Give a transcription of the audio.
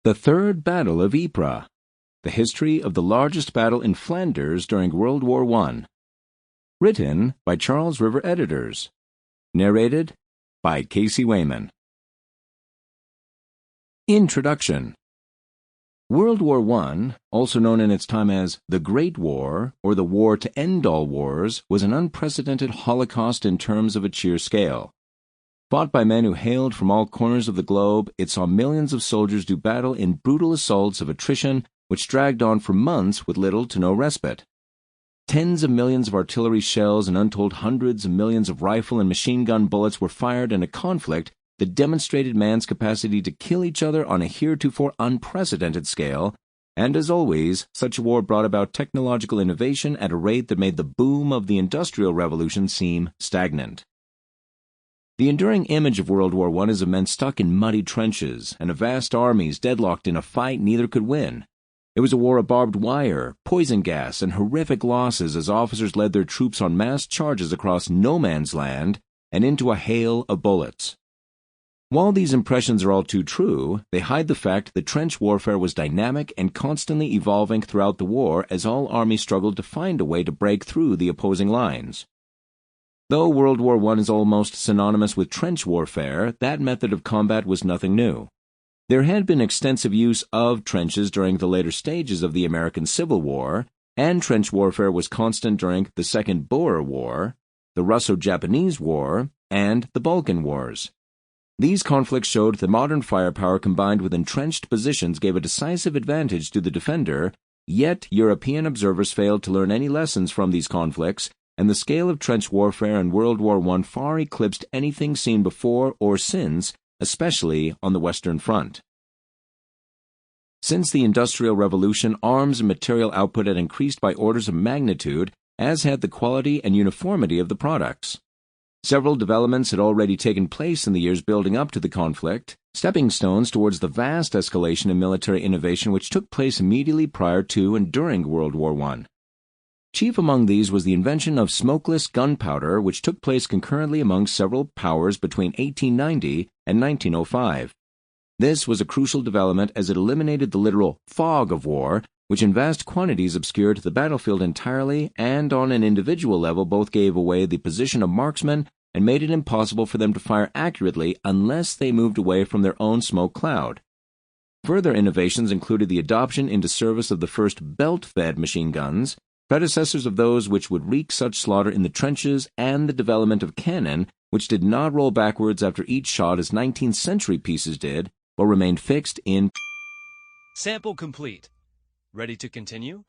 The Third Battle of Ypres, the history of the largest battle in Flanders during World War I. Written by Charles River editors. Narrated by Casey Wayman. Introduction. World War I, also known in its time as the Great War or the War to End All Wars, was an unprecedented holocaust in terms of its sheer scale. Fought by men who hailed from all corners of the globe, it saw millions of soldiers do battle in brutal assaults of attrition which dragged on for months with little to no respite. Tens of millions of artillery shells and untold hundreds of millions of rifle and machine gun bullets were fired in a conflict that demonstrated man's capacity to kill each other on a heretofore unprecedented scale, and as always, such a war brought about technological innovation at a rate that made the boom of the Industrial Revolution seem stagnant. The enduring image of World War I is of men stuck in muddy trenches and of vast armies deadlocked in a fight neither could win. It was a war of barbed wire, poison gas, and horrific losses as officers led their troops on mass charges across no man's land and into a hail of bullets. While these impressions are all too true, they hide the fact that trench warfare was dynamic and constantly evolving throughout the war as all armies struggled to find a way to break through the opposing lines. Though World War I is almost synonymous with trench warfare, that method of combat was nothing new. There had been extensive use of trenches during the later stages of the American Civil War, and trench warfare was constant during the Second Boer War, the Russo-Japanese War, and the Balkan Wars. These conflicts showed that modern firepower combined with entrenched positions gave a decisive advantage to the defender, yet European observers failed to learn any lessons from these conflicts, and the scale of trench warfare in World War I far eclipsed anything seen before or since, especially on the Western Front. Since the Industrial Revolution, arms and material output had increased by orders of magnitude, as had the quality and uniformity of the products. Several developments had already taken place in the years building up to the conflict, stepping stones towards the vast escalation in military innovation which took place immediately prior to and during World War I. Chief among these was the invention of smokeless gunpowder, which took place concurrently among several powers between 1890 and 1905. This was a crucial development as it eliminated the literal fog of war, which in vast quantities obscured the battlefield entirely and on an individual level both gave away the position of marksmen and made it impossible for them to fire accurately unless they moved away from their own smoke cloud. Further innovations included the adoption into service of the first belt-fed machine guns, predecessors of those which would wreak such slaughter in the trenches, and the development of cannon, which did not roll backwards after each shot as 19th century pieces did, but remained fixed in. Sample complete. Ready to continue?